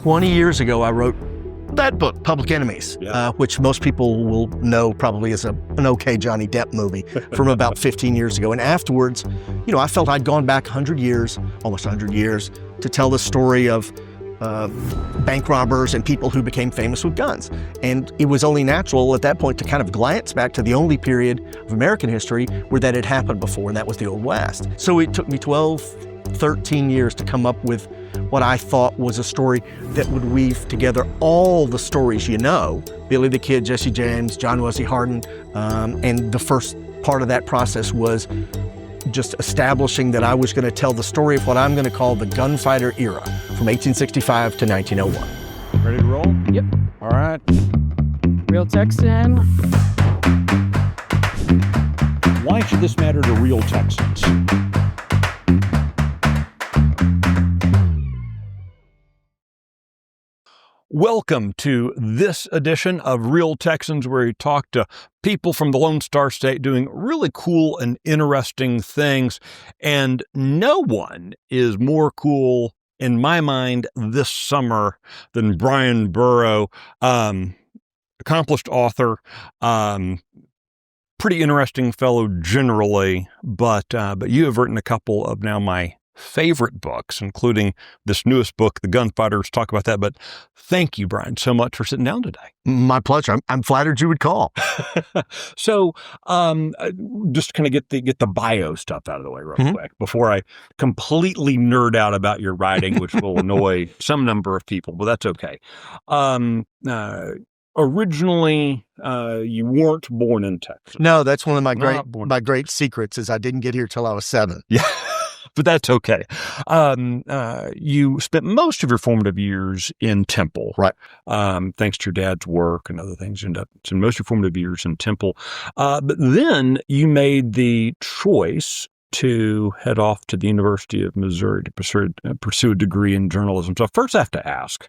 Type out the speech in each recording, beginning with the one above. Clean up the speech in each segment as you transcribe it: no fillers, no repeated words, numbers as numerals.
20 years ago, I wrote that book, Public Enemies, which most people will know probably as an okay Johnny Depp movie from about 15 years ago. And afterwards, I felt I'd gone back 100 years, almost 100 years, to tell the story of bank robbers and people who became famous with guns. And it was only natural at that point to kind of glance back to the only period of American history where that had happened before, and that was the Old West. So it took me 12, 13 years to come up with what I thought was a story that would weave together all the stories Billy the Kid, Jesse James, John Wesley Hardin, and the first part of that process was just establishing that I was going to tell the story of what I'm going to call the gunfighter era from 1865 to 1901. Ready to roll? Yep. All right. Real Texan. Why should this matter to real Texans? Welcome to this edition of Real Texans, where we talk to people from the Lone Star State doing really cool and interesting things. And no one is more cool, in my mind, this summer than Bryan Burrough, accomplished author, pretty interesting fellow generally, but you have written a couple of now my favorite books, including this newest book, The Gunfighters. Talk about that. But thank you, Bryan, so much for sitting down today. My pleasure. I'm flattered you would call. So, just kind of get the bio stuff out of the way real quick before I completely nerd out about your writing, which will annoy some number of people, but that's okay. Originally, you weren't born in Texas. No, that's one of my great secrets is I didn't get here till I was 7. Yeah. But that's okay. You spent most of your formative years in Temple. Right. Thanks to your dad's work and other things. You ended up spending most of your formative years in Temple. But then you made the choice to head off to the University of Missouri to pursue a degree in journalism. So first I have to ask,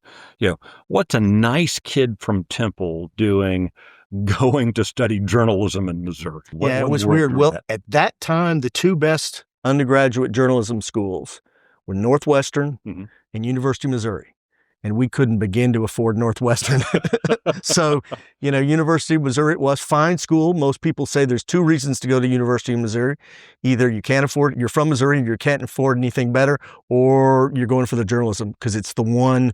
what's a nice kid from Temple doing going to study journalism in Missouri? It was weird. Well, at that time, the two best undergraduate journalism schools were Northwestern and University of Missouri. And we couldn't begin to afford Northwestern. So, University of Missouri, it was fine school. Most people say there's two reasons to go to University of Missouri. Either you can't afford, you're from Missouri and you can't afford anything better, or you're going for the journalism because it's the one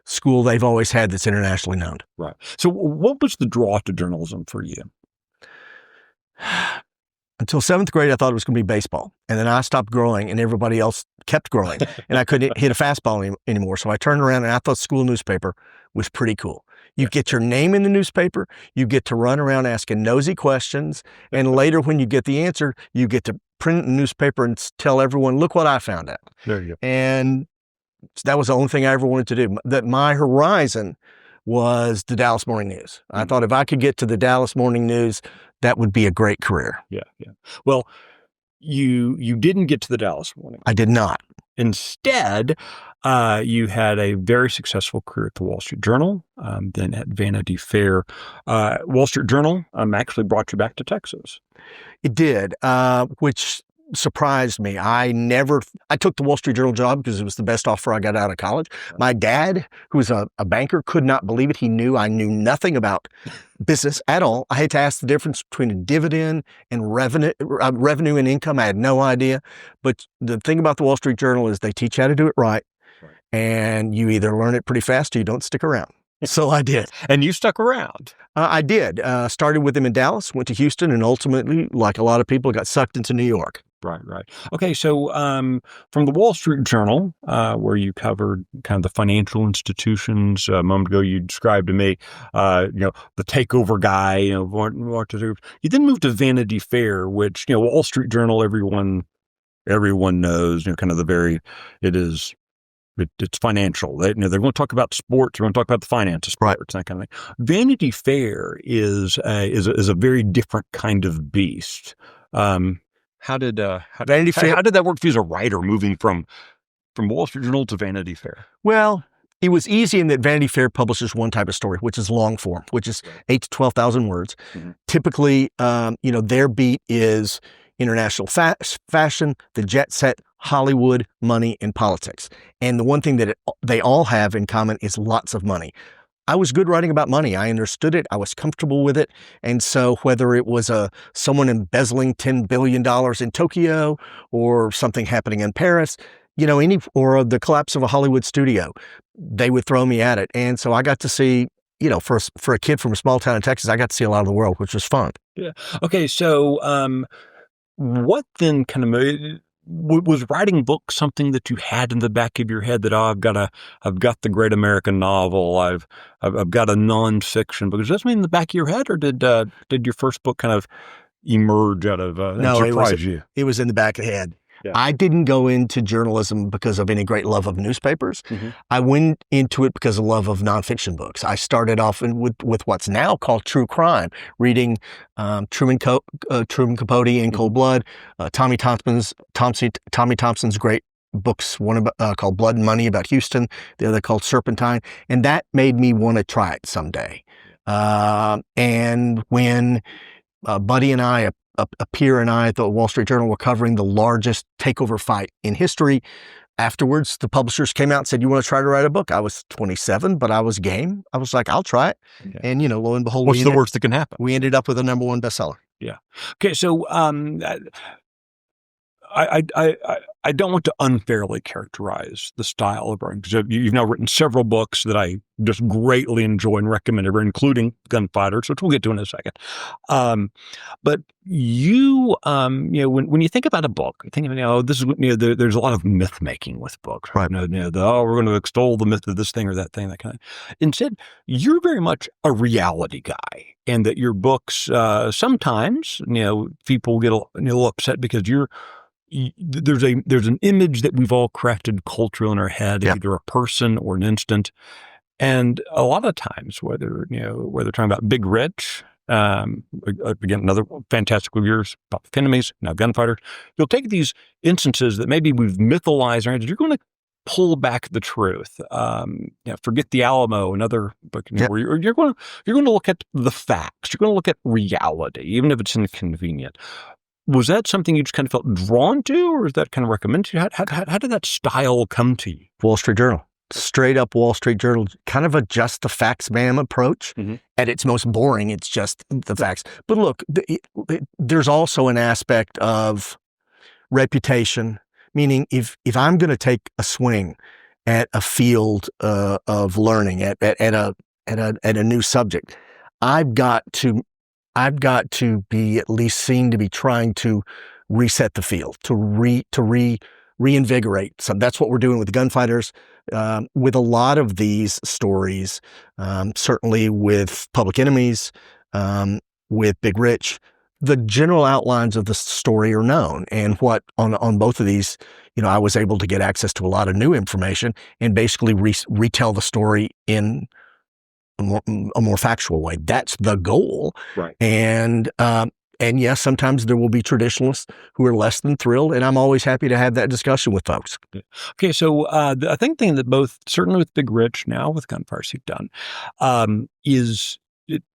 school they've always had that's internationally known. Right. So what was the draw to journalism for you? Until 7th grade, I thought it was going to be baseball. And then I stopped growing and everybody else kept growing. And I couldn't hit a fastball anymore. So I turned around and I thought school newspaper was pretty cool. You get your name in the newspaper. You get to run around asking nosy questions. And later when you get the answer, you get to print the newspaper and tell everyone, look what I found out. There you go. And that was the only thing I ever wanted to do. That my horizon was the Dallas Morning News. I thought if I could get to the Dallas Morning News, that would be a great career. Yeah. Well, you didn't get to the Dallas Morning. I did not. Instead, you had a very successful career at the Wall Street Journal, then at Vanity Fair. Wall Street Journal actually brought you back to Texas. It did, which surprised me. I took the Wall Street Journal job because it was the best offer I got out of college. My dad, who was a banker, could not believe it. He knew I knew nothing about business at all. I had to ask the difference between a dividend and revenue and income. I had no idea. But the thing about the Wall Street Journal is they teach you how to do it right. And you either learn it pretty fast or you don't stick around. So I did. And you stuck around. I did. Started with them in Dallas, went to Houston, and ultimately, like a lot of people, got sucked into New York. Right. Okay, so from the Wall Street Journal, where you covered kind of the financial institutions, a moment ago you described to me, the takeover guy, you then moved to Vanity Fair, which, Wall Street Journal, everyone knows, kind of it's financial. They want to talk about sports. They want to talk about the finance of sports, that kind of thing. Vanity Fair is a very different kind of beast. How did that work for you as a writer, moving from Wall Street Journal to Vanity Fair? Well, it was easy in that Vanity Fair publishes one type of story, which is long form, which is 8,000 to 12,000 words. Typically, their beat is international fashion, the jet set, Hollywood, money, and politics. And the one thing that they all have in common is lots of money. I was good writing about money. I understood it. I was comfortable with it. And so whether it was someone embezzling $10 billion in Tokyo or something happening in Paris, or the collapse of a Hollywood studio, they would throw me at it. And so I got to see, for a kid from a small town in Texas, I got to see a lot of the world, which was fun. Yeah. Okay. So, what then kind of was writing books something that you had in the back of your head that I've got the great American novel, I've got a nonfiction book? Does that mean in the back of your head, or did your first book kind of emerge out of and surprise you? It was in the back of the head. Yeah. I didn't go into journalism because of any great love of newspapers. Mm-hmm. I went into it because of love of nonfiction books. I started off with what's now called true crime, reading Truman Capote in Cold Blood, Tommy Thompson's great books, one called Blood and Money about Houston, the other called Serpentine, and that made me want to try it someday. And when Buddy and I, a peer and I at the Wall Street Journal were covering the largest takeover fight in history. Afterwards, the publishers came out and said, "You want to try to write a book?" I was 27, but I was game. I was like, "I'll try it." Yeah. And, lo and behold, what's the worst that can happen? We ended up with a #1 bestseller. Yeah. Okay. So, I don't want to unfairly characterize the style of Bryan, because you've now written several books that I just greatly enjoy and recommend, including Gunfighters, which we'll get to in a second. But you, when you think about a book, you think of, this is, there's a lot of myth making with books, right? We're going to extol the myth of this thing or that thing, that kind of. Instead, you're very much a reality guy, and that your books, sometimes, people get a little upset because there's an image that we've all crafted culturally in our head, either a person or an instant. And a lot of times, whether talking about Big Rich, again, another fantastic of yours, Public Enemies, now Gunfighters, you'll take these instances that maybe we've mythologized, right? You're going to pull back the truth. Forget the Alamo, another book, where you're going to look at the facts. You're going to look at reality, even if it's inconvenient. Was that something you just kind of felt drawn to, or is that kind of recommended to you? How did that style come to you? Wall Street Journal. Straight up Wall Street Journal, kind of a just the facts ma'am approach. Mm-hmm. At its most boring, it's just the facts. But look, there's also an aspect of reputation, meaning if I'm going to take a swing at a field of learning, at a new subject, I've got to be at least seen to be trying to reset the field, to reinvigorate. So that's what we're doing with Gunfighters, with a lot of these stories, certainly with Public Enemies, with Big Rich. The general outlines of the story are known, and what on both of these, I was able to get access to a lot of new information and basically retell the story in a more factual way. That's the goal. Right. And yes, sometimes there will be traditionalists who are less than thrilled, and I'm always happy to have that discussion with folks. Okay, so I think the thing that both, certainly with Big Rich, now with Gunfighters, you've done, is,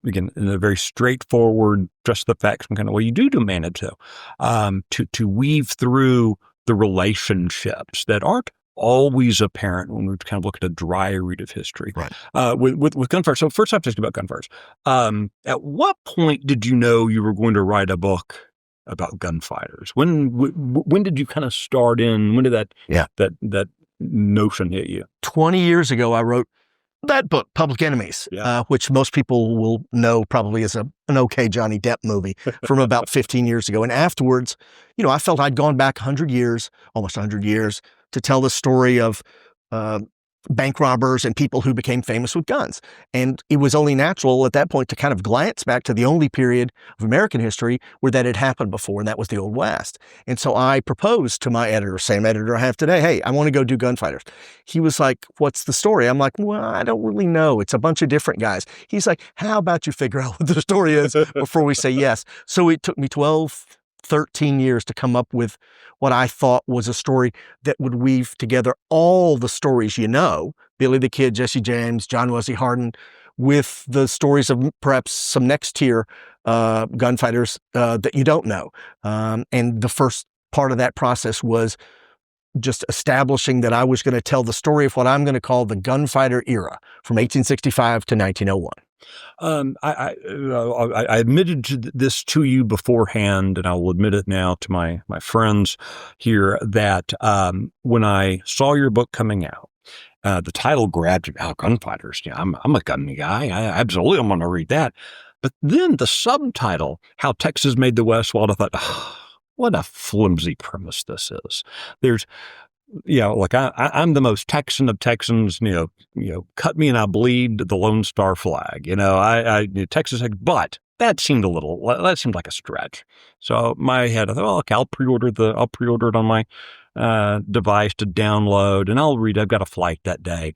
again, in a very straightforward, just the facts kind of way, you do manage to weave through the relationships that aren't always apparent when we kind of look at a dry read of history. Right. With Gunfighters. So first, I'm just about Gunfighters. At what point did you know you were going to write a book about Gunfighters? When did you kind of start in? When did that notion hit you? 20 years ago, I wrote that book, Public Enemies, which most people will know probably as an okay Johnny Depp movie from about 15 years ago. And afterwards, I felt I'd gone back almost 100 years, to tell the story of bank robbers and people who became famous with guns. And it was only natural at that point to kind of glance back to the only period of American history where that had happened before, and that was the Old West. And so I proposed to my editor, same editor I have today, "Hey, I want to go do Gunfighters." He was like, "What's the story?" I'm like, "Well, I don't really know. It's a bunch of different guys." He's like, "How about you figure out what the story is before we say yes?" So it took me 13 years to come up with what I thought was a story that would weave together all the stories Billy the Kid, Jesse James, John Wesley Hardin, with the stories of perhaps some next tier gunfighters that you don't know. And the first part of that process was just establishing that I was going to tell the story of what I'm going to call the gunfighter era from 1865 to 1901. I admitted this to you beforehand, and I will admit it now to my friends here, that when I saw your book coming out, the title grabbed me. Oh, Gunfighters. Yeah, I'm a gun guy. I absolutely am going to read that. But then the subtitle, How Texas Made the West Wild, I thought, oh, what a flimsy premise this is. There's, like I'm the most Texan of Texans, cut me and I bleed the Lone Star flag. Texas, but that seemed like a stretch. So my head, I thought, okay, I'll pre-order it on my device to download, and I'll read. I've got a flight that day.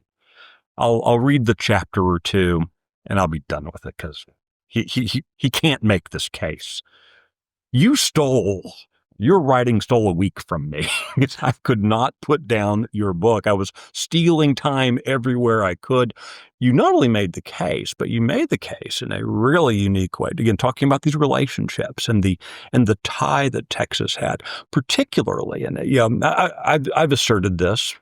I'll read the chapter or two, and I'll be done with it because he can't make this case. Your writing stole a week from me. I could not put down your book. I was stealing time everywhere I could. You not only made the case, but you made the case in a really unique way. Again, talking about these relationships and the tie that Texas had, particularly. And I've asserted this.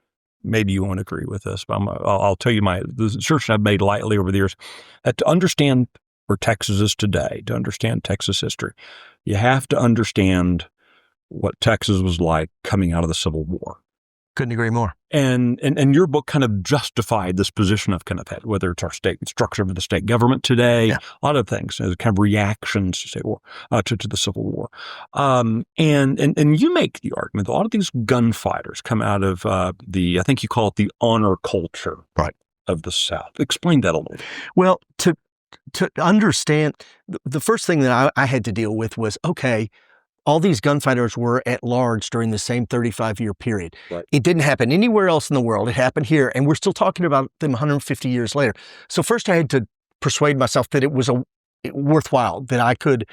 Maybe you won't agree with this, but I'll tell you the assertion I've made lightly over the years, that to understand where Texas is today, to understand Texas history, you have to understand what Texas was like coming out of the Civil War. Couldn't agree more. And your book kind of justified this position of kind of whether it's our state structure of the state government today, a lot of things as kind of reactions to state war, to the Civil War. And you make the argument that a lot of these gunfighters come out of I think you call it the honor culture of the South. Explain that a little bit. Well, to understand, the first thing that I had to deal with was, okay, all these gunfighters were at large during the same 35-year period. Right. It didn't happen anywhere else in the world. It happened here, and we're still talking about them 150 years later. So first I had to persuade myself that it was worthwhile, that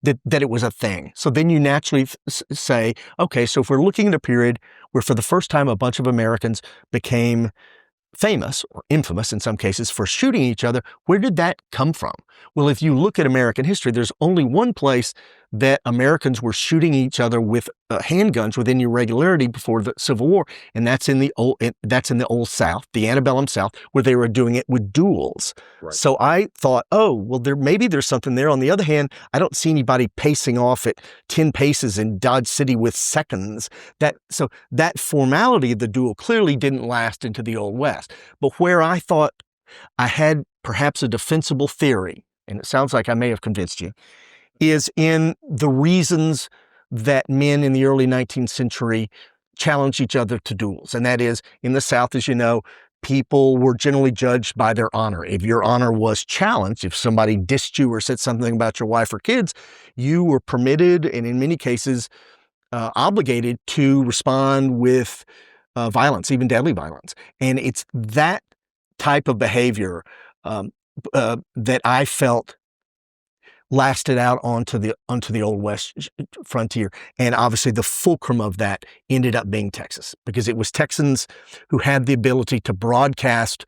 it was a thing. So then you naturally say, okay, so if we're looking at a period where for the first time a bunch of Americans became famous or infamous in some cases for shooting each other, where did that come from? Well, if you look at American history, there's only one place that Americans were shooting each other with handguns with any regularity before the Civil War, and that's in the old South, the antebellum South, where they were doing it with duels. Right. So I thought, oh, well, maybe there's something there. On the other hand, I don't see anybody pacing off at 10 paces in Dodge City with seconds. So that formality of the duel clearly didn't last into the Old West. But where I thought I had perhaps a defensible theory, and it sounds like I may have convinced you, is in the reasons that men in the early 19th century challenged each other to duels. And that is, in the South, as you know, people were generally judged by their honor. If your honor was challenged, if somebody dissed you or said something about your wife or kids, you were permitted, and in many cases, obligated to respond with violence, even deadly violence. And it's that type of behavior that I felt lasted out onto the Old West frontier. And obviously the fulcrum of that ended up being Texas, because it was Texans who had the ability to broadcast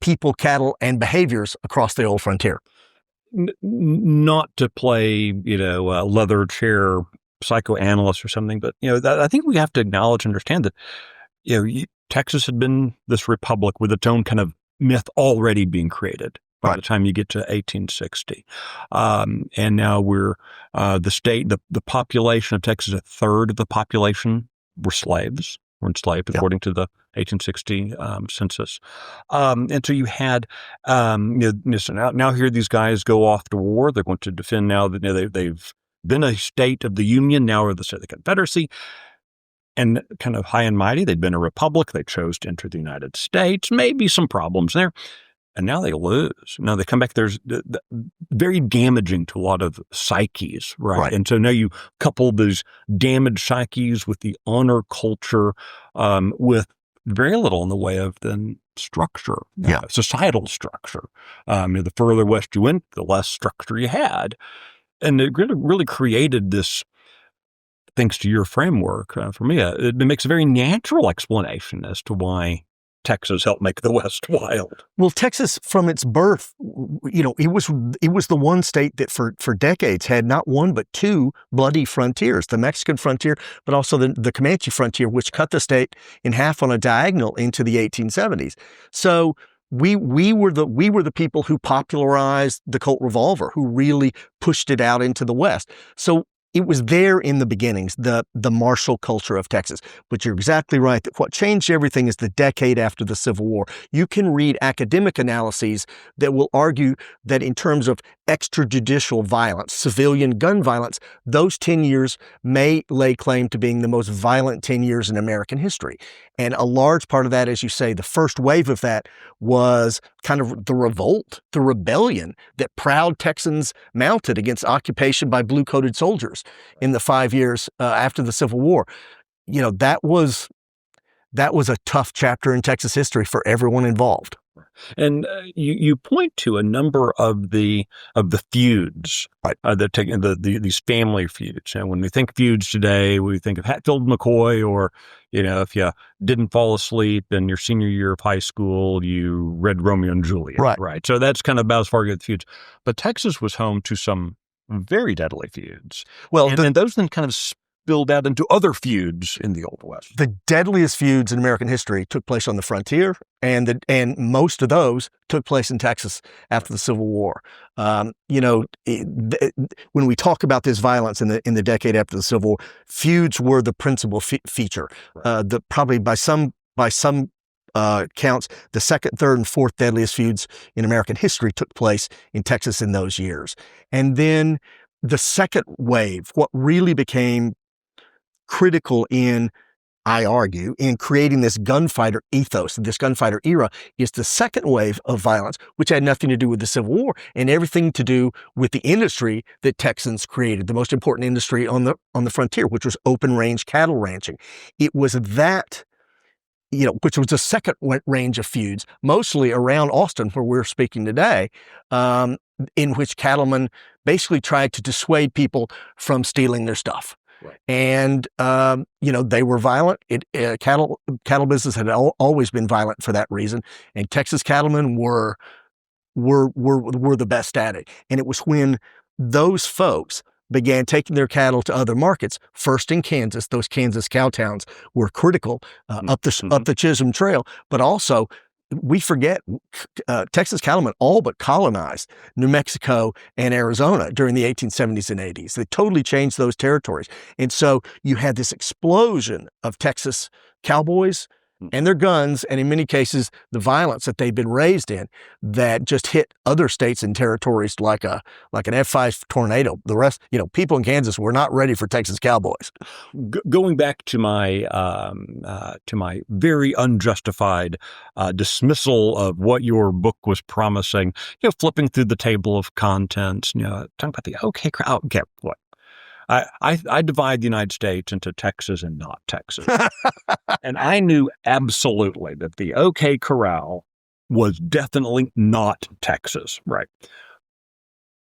people, cattle, and behaviors across the old frontier. Not to play, a leather chair psychoanalyst or something, but, I think we have to acknowledge and understand that, Texas had been this republic with its own kind of myth already being created by the time you get to 1860. And now we're the population of Texas, a third of the population were slaves, were enslaved, according to the 1860 census. And so you had, so now here these guys go off to war. They're going to defend now that they've been a state of the Union, now are the state of the Confederacy. And kind of high and mighty, they'd been a republic. They chose to enter the United States. Maybe some problems there. And now they lose. Now they come back. There's very damaging to a lot of psyches, right? And so now you couple those damaged psyches with the honor culture, with very little in the way of then structure, societal structure. The further west you went, the less structure you had. And it really created this, thanks to your framework, for me, it makes a very natural explanation as to why Texas helped make the West wild. Well, Texas, from its birth, it was the one state that for decades had not one but two bloody frontiers: the Mexican frontier, but also the Comanche frontier, which cut the state in half on a diagonal into the 1870s. So we were the people who popularized the Colt revolver, who really pushed it out into the West. So it was there in the beginnings, the martial culture of Texas. But you're exactly right that what changed everything is the decade after the Civil War. You can read academic analyses that will argue that in terms of extrajudicial violence, civilian gun violence, those 10 years may lay claim to being the most violent 10 years in American history. And a large part of that, as you say, the first wave of that was kind of the revolt, the rebellion that proud Texans mounted against occupation by blue-coated soldiers in the 5 years after the Civil War. That was a tough chapter in Texas history for everyone involved. And you point to a number of the feuds, right? These family feuds. And when we think feuds today, we think of Hatfield McCoy, or if you didn't fall asleep in your senior year of high school, you read Romeo and Juliet, right? So that's kind of about as far as the feuds. But Texas was home to some very deadly feuds. Well, and those then kind of spilled out into other feuds in the Old West. The deadliest feuds in American history took place on the frontier, and most of those took place in Texas after the Civil War. When we talk about this violence in the decade after the Civil War, feuds were the principal feature. Probably by some counts, the second, third, and fourth deadliest feuds in American history took place in Texas in those years. And then the second wave, what really became critical in, I argue, in creating this gunfighter ethos, this gunfighter era, is the second wave of violence, which had nothing to do with the Civil War and everything to do with the industry that Texans created, the most important industry on the frontier, which was open range cattle ranching. It was that, which was the second range of feuds, mostly around Austin, where we're speaking today, in which cattlemen basically tried to dissuade people from stealing their stuff. Right. And, they were violent. Cattle business had always been violent for that reason. And Texas cattlemen were the best at it. And it was when those folks began taking their cattle to other markets, first in Kansas. Those Kansas cow towns were critical up the Chisholm Trail, but also, we forget, Texas cattlemen all but colonized New Mexico and Arizona during the 1870s and 80s. They totally changed those territories. And so you had this explosion of Texas cowboys and their guns, and in many cases, the violence that they'd been raised in, that just hit other states and territories like an F5 tornado. The rest, people in Kansas were not ready for Texas cowboys. Going back to my very unjustified dismissal of what your book was promising, flipping through the table of contents, talking about the okay crowd. Okay, what? I divide the United States into Texas and not Texas. And I knew absolutely that the OK Corral was definitely not Texas, right?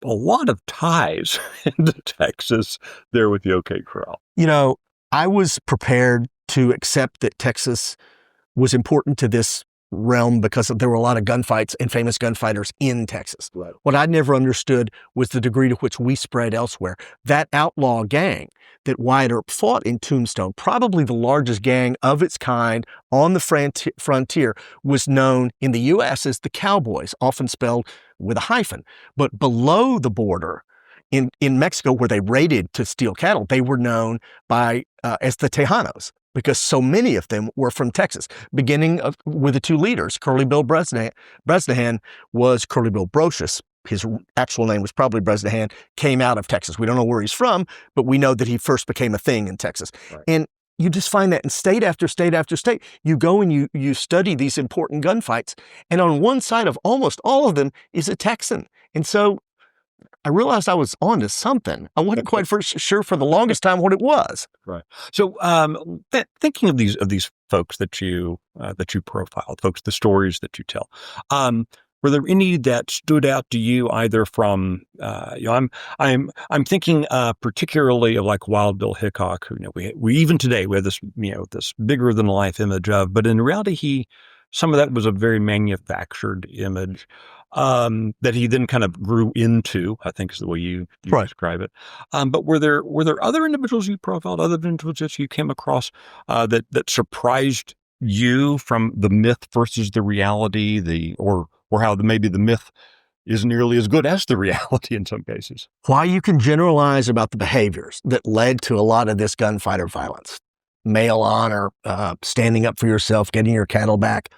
A lot of ties into Texas there with the OK Corral. I was prepared to accept that Texas was important to this realm because there were a lot of gunfights and famous gunfighters in Texas. Right. What I never understood was the degree to which we spread elsewhere. That outlaw gang that Wyatt Earp fought in Tombstone, probably the largest gang of its kind on the frontier, was known in the U.S. as the Cowboys, often spelled with a hyphen. But below the border, in Mexico, where they raided to steal cattle, they were known as the Tejanos, because so many of them were from Texas, beginning with the two leaders. Curly Bill Bresnahan was Curly Bill Brocious. His actual name was probably Bresnahan, came out of Texas. We don't know where he's from, but we know that he first became a thing in Texas. Right. And you just find that in state after state after state. You go and you study these important gunfights, and on one side of almost all of them is a Texan. And so I realized I was onto something. I wasn't quite sure for the longest time what it was. Right. So, thinking of these folks that you profile, folks, the stories that you tell, were there any that stood out to you either from, I'm thinking particularly of like Wild Bill Hickok, who we even today we have this this bigger than life image of, but in reality some of that was a very manufactured image that he then kind of grew into, I think is the way you Right. describe it. But were there other individuals you profiled, other individuals you came across that surprised you from the myth versus the reality, or how maybe the myth is nearly as good as the reality in some cases? Why you can generalize about the behaviors that led to a lot of this gunfighter violence, male honor, standing up for yourself, getting your cattle back.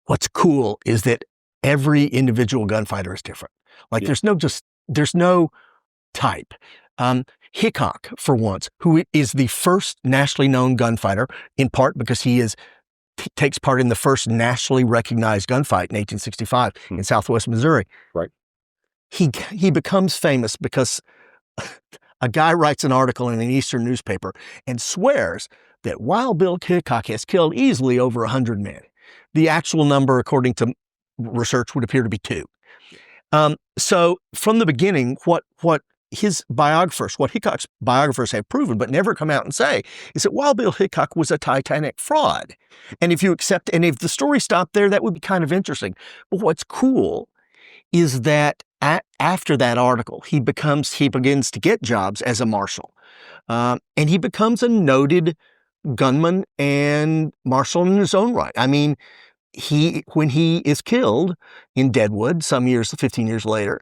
What's cool is that every individual gunfighter is different. Like there's no type. Hickok, for once, who is the first nationally known gunfighter, in part because he takes part in the first nationally recognized gunfight in 1865 in Southwest Missouri. Right. He becomes famous because a guy writes an article in an Eastern newspaper and swears that Wild Bill Hickok has killed easily over 100 men. The actual number, according to research, would appear to be 2. So from the beginning, what Hickok's biographers have proven but never come out and say is that Wild Bill Hickok was a Titanic fraud. And if the story stopped there, that would be kind of interesting. But what's cool is that after that article, he begins to get jobs as a marshal. And he becomes a noted gunman and marshal in his own right. I mean, when he is killed in Deadwood, 15 years later,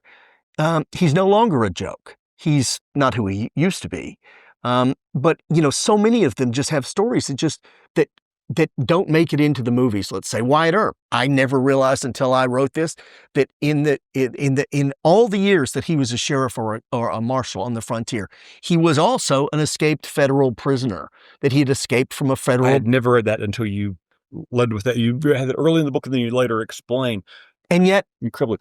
he's no longer a joke. He's not who he used to be. But, so many of them just have stories that don't make it into the movies. Let's say Wyatt Earp. I never realized until I wrote this that in all the years that he was a sheriff or a marshal on the frontier, he was also an escaped federal prisoner, that he had escaped from a federal. I had never read that until you led with that. You had it early in the book and then you later explained. And yet, incredibly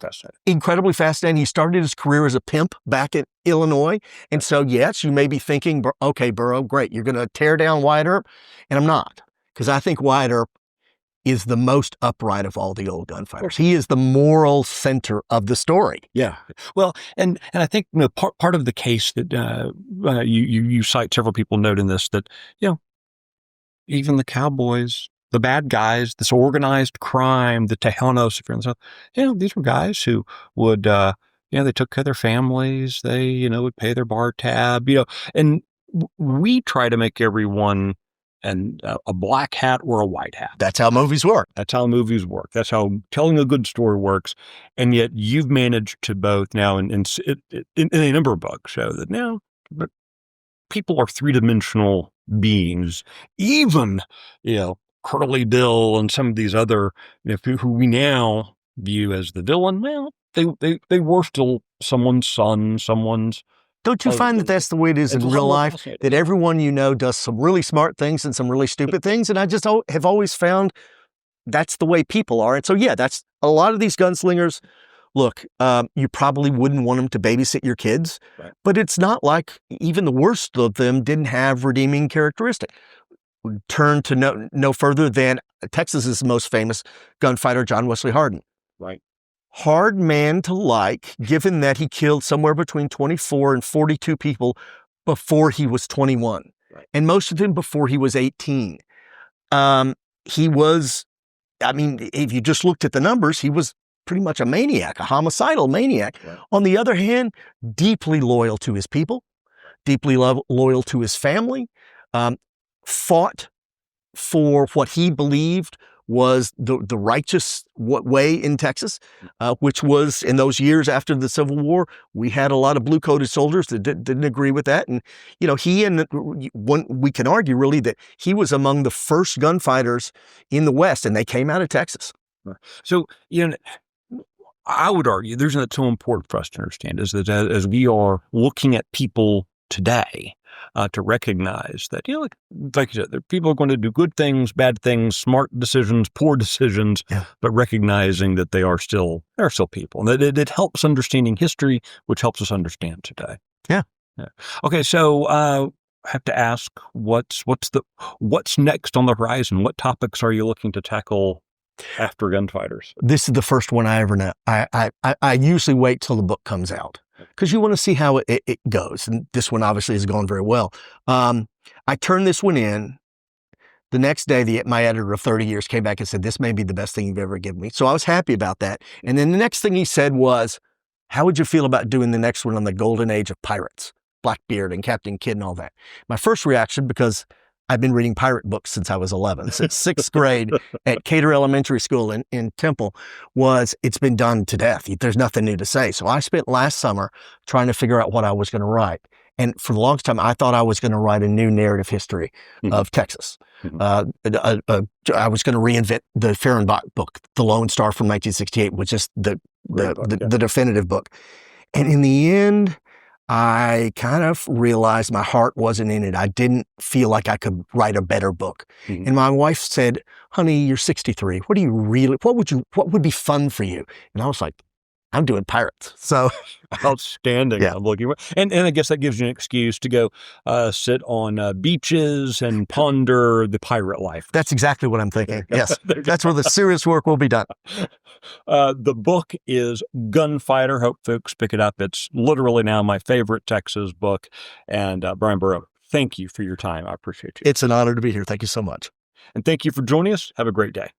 fascinating. He started his career as a pimp back in Illinois. And so, yes, you may be thinking, okay, Burrough, great. You're going to tear down Wyatt Earp. And I'm not, because I think Wyatt Earp is the most upright of all the old gunfighters. He is the moral center of the story. Yeah. Well, and I think part of the case that you cite, several people note in this, that, even the cowboys, the bad guys, this organized crime, the Tejanos, these were guys who would, they took care of their families. They, would pay their bar tab, and we try to make everyone a black hat or a white hat. That's how movies work. That's how telling a good story works. And yet you've managed to both now in a number of books show that now, but people are three-dimensional beings, even, Curly Bill and some of these other, who we now view as the villain. Well, they were still someone's son, someone's. Don't you find that that's the way it is in real life? That everyone does some really smart things and some really stupid things, and I just have always found that's the way people are. And so, that's a lot of these gunslingers. Look, you probably wouldn't want them to babysit your kids, right, but it's not like even the worst of them didn't have redeeming characteristics. Turn to no further than Texas's most famous gunfighter, John Wesley Hardin. Right. Hard man to like, given that he killed somewhere between 24 and 42 people before he was 21, right, and most of them before he was 18. He was, if you just looked at the numbers, he was pretty much a maniac, a homicidal maniac. Right. On the other hand, deeply loyal to his people, deeply loyal to his family, fought for what he believed was the righteous way in Texas, which was in those years after the Civil War. We had a lot of blue-coated soldiers that didn't agree with that. And, we can argue really that he was among the first gunfighters in the West, and they came out of Texas. So, I would argue the reason that's so important for us to understand is that as we are looking at people today, to recognize that, like you said, people are going to do good things, bad things, smart decisions, poor decisions, but recognizing that they are still people, and that it helps understanding history, which helps us understand today. Yeah. Okay, so I have to ask, what's next on the horizon? What topics are you looking to tackle after Gunfighters? This is the first one I ever know. I usually wait till the book comes out, because you want to see how it goes. And this one obviously has gone very well. I turned this one in The next day, my editor of 30 years came back and said, this may be the best thing you've ever given me. So I was happy about that. And then the next thing he said was, how would you feel about doing the next one on the golden age of pirates, Blackbeard and Captain Kidd and all that? My first reaction, because I've been reading pirate books since I was 11, since sixth grade at Cater Elementary School in Temple, was it's been done to death. There's nothing new to say. So I spent last summer trying to figure out what I was going to write. And for the longest time, I thought I was going to write a new narrative history of Texas. I was going to reinvent the Fehrenbach book, The Lone Star from 1968, which is the definitive book. And in the end, I kind of realized my heart wasn't in it. I didn't feel like I could write a better book. And my wife said, honey, you're 63. What would be fun for you? And I was like, I'm doing pirates. So outstanding. Yeah. I'm looking, and I guess that gives you an excuse to go sit on beaches and ponder the pirate life. That's exactly what I'm thinking. Yes, that's where the serious work will be done. The book is Gunfighter. Hope folks pick it up. It's literally now my favorite Texas book. And Bryan Burrough, thank you for your time. I appreciate you. It's an honor to be here. Thank you so much. And thank you for joining us. Have a great day.